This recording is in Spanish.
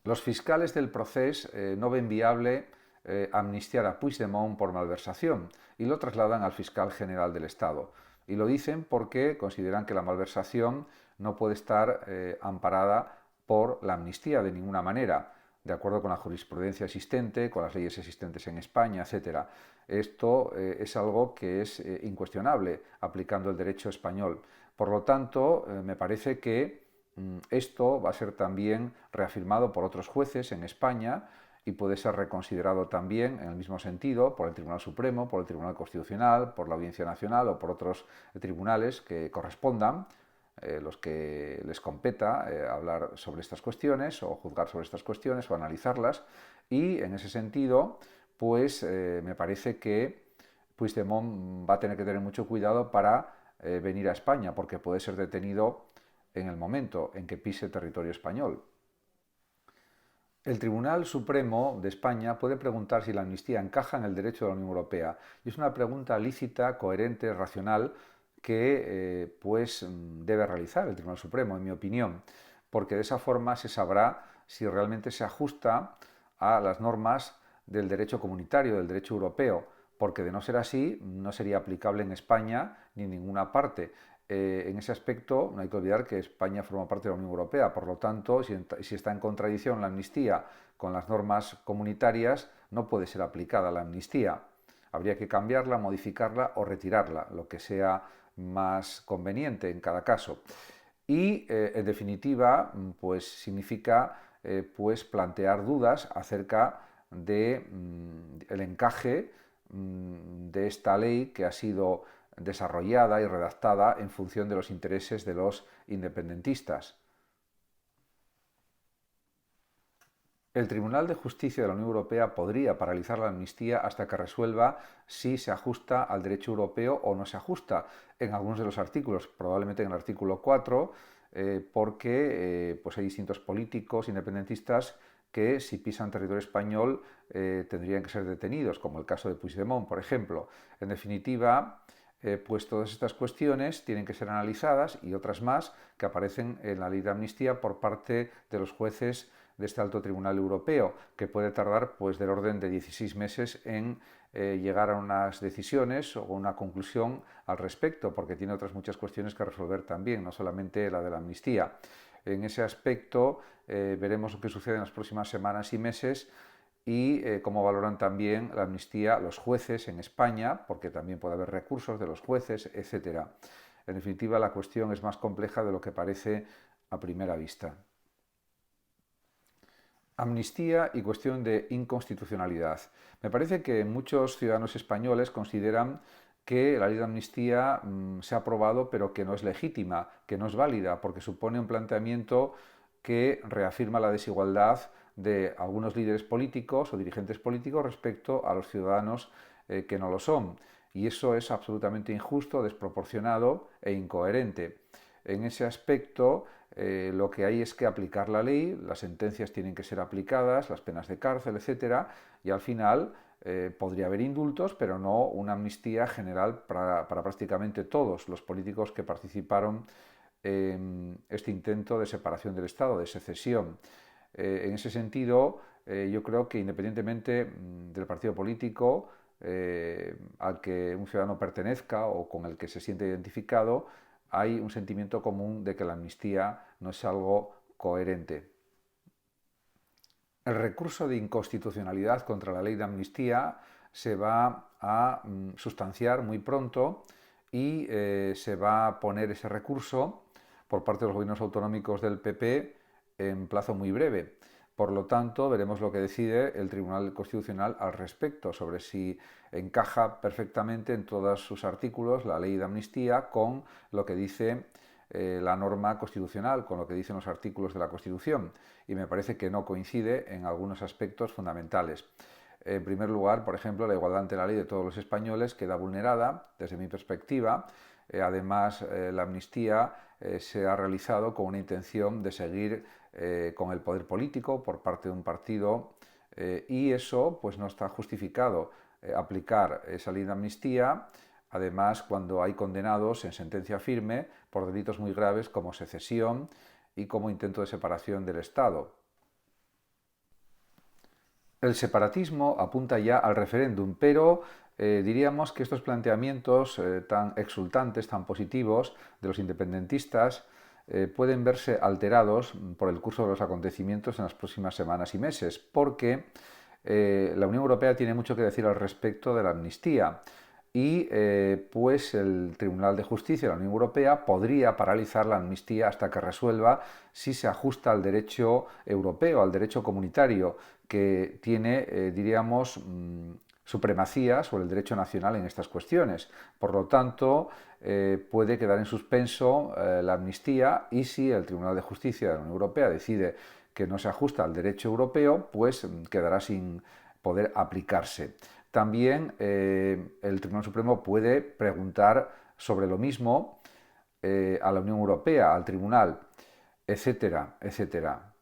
Los fiscales del procés no ven viable amnistiar a Puigdemont por malversación y lo trasladan al fiscal general del Estado. Y lo dicen porque consideran que la malversación no puede estar amparada por la amnistía de ninguna manera, de acuerdo con la jurisprudencia existente, con las leyes existentes en España, etc. Esto es algo que es incuestionable aplicando el derecho español. Por lo tanto, me parece que esto va a ser también reafirmado por otros jueces en España y puede ser reconsiderado también en el mismo sentido por el Tribunal Supremo, por el Tribunal Constitucional, por la Audiencia Nacional o por otros tribunales que correspondan, los que les competa hablar sobre estas cuestiones o juzgar sobre estas cuestiones o analizarlas. Y en ese sentido, pues me parece que Puigdemont va a tener que tener mucho cuidado para venir a España, porque puede ser detenido en el momento en que pise territorio español. El Tribunal Supremo de España puede preguntar si la amnistía encaja en el derecho de la Unión Europea y es una pregunta lícita, coherente, racional que debe realizar el Tribunal Supremo, en mi opinión, porque de esa forma se sabrá si realmente se ajusta a las normas del derecho comunitario, del derecho europeo, porque de no ser así no sería aplicable en España ni en ninguna parte. En ese aspecto no hay que olvidar que España forma parte de la Unión Europea, por lo tanto, si está en contradicción la amnistía con las normas comunitarias, no puede ser aplicada la amnistía. Habría que cambiarla, modificarla o retirarla, lo que sea más conveniente en cada caso. Y, en definitiva, pues significa plantear dudas acerca de el encaje de esta ley que ha sido desarrollada y redactada en función de los intereses de los independentistas. El Tribunal de Justicia de la Unión Europea podría paralizar la amnistía hasta que resuelva si se ajusta al derecho europeo o no se ajusta en algunos de los artículos, probablemente en el artículo 4, porque pues hay distintos políticos independentistas que si pisan territorio español tendrían que ser detenidos, como el caso de Puigdemont, por ejemplo. En definitiva, pues todas estas cuestiones tienen que ser analizadas y otras más que aparecen en la ley de amnistía por parte de los jueces de este alto tribunal europeo, que puede tardar pues del orden de 16 meses en llegar a unas decisiones o una conclusión al respecto, porque tiene otras muchas cuestiones que resolver también, no solamente la de la amnistía. En ese aspecto veremos lo que sucede en las próximas semanas y meses y cómo valoran también la amnistía los jueces en España, porque también puede haber recursos de los jueces, etc. En definitiva, la cuestión es más compleja de lo que parece a primera vista. Amnistía y cuestión de inconstitucionalidad. Me parece que muchos ciudadanos españoles consideran que la ley de amnistía se ha aprobado pero que no es legítima, que no es válida, porque supone un planteamiento que reafirma la desigualdad de algunos líderes políticos o dirigentes políticos respecto a los ciudadanos que no lo son. Y eso es absolutamente injusto, desproporcionado e incoherente. En ese aspecto, lo que hay es que aplicar la ley, las sentencias tienen que ser aplicadas, las penas de cárcel, etcétera, y al final podría haber indultos, pero no una amnistía general para prácticamente todos los políticos que participaron en este intento de separación del Estado, de secesión. En ese sentido, yo creo que independientemente del partido político al que un ciudadano pertenezca o con el que se siente identificado, hay un sentimiento común de que la amnistía no es algo coherente. El recurso de inconstitucionalidad contra la ley de amnistía se va a sustanciar muy pronto y se va a poner ese recurso por parte de los gobiernos autonómicos del PP en plazo muy breve. Por lo tanto, veremos lo que decide el Tribunal Constitucional al respecto, sobre si encaja perfectamente en todos sus artículos la ley de amnistía con lo que dice la norma constitucional, con lo que dicen los artículos de la Constitución. Y me parece que no coincide en algunos aspectos fundamentales. En primer lugar, por ejemplo, la igualdad ante la ley de todos los españoles queda vulnerada, desde mi perspectiva. Además, la amnistía se ha realizado con una intención de seguir con el poder político por parte de un partido y eso pues no está justificado aplicar esa ley de amnistía, además cuando hay condenados en sentencia firme por delitos muy graves como secesión y como intento de separación del Estado. El separatismo apunta ya al referéndum, pero diríamos que estos planteamientos tan exultantes, tan positivos de los independentistas pueden verse alterados por el curso de los acontecimientos en las próximas semanas y meses, porque la Unión Europea tiene mucho que decir al respecto de la amnistía y pues el Tribunal de Justicia de la Unión Europea podría paralizar la amnistía hasta que resuelva si se ajusta al derecho europeo, al derecho comunitario, que tiene, diríamos, supremacía sobre el derecho nacional en estas cuestiones. Por lo tanto, puede quedar en suspenso la amnistía y si el Tribunal de Justicia de la Unión Europea decide que no se ajusta al derecho europeo, pues quedará sin poder aplicarse. También el Tribunal Supremo puede preguntar sobre lo mismo a la Unión Europea, al Tribunal, etcétera, etcétera.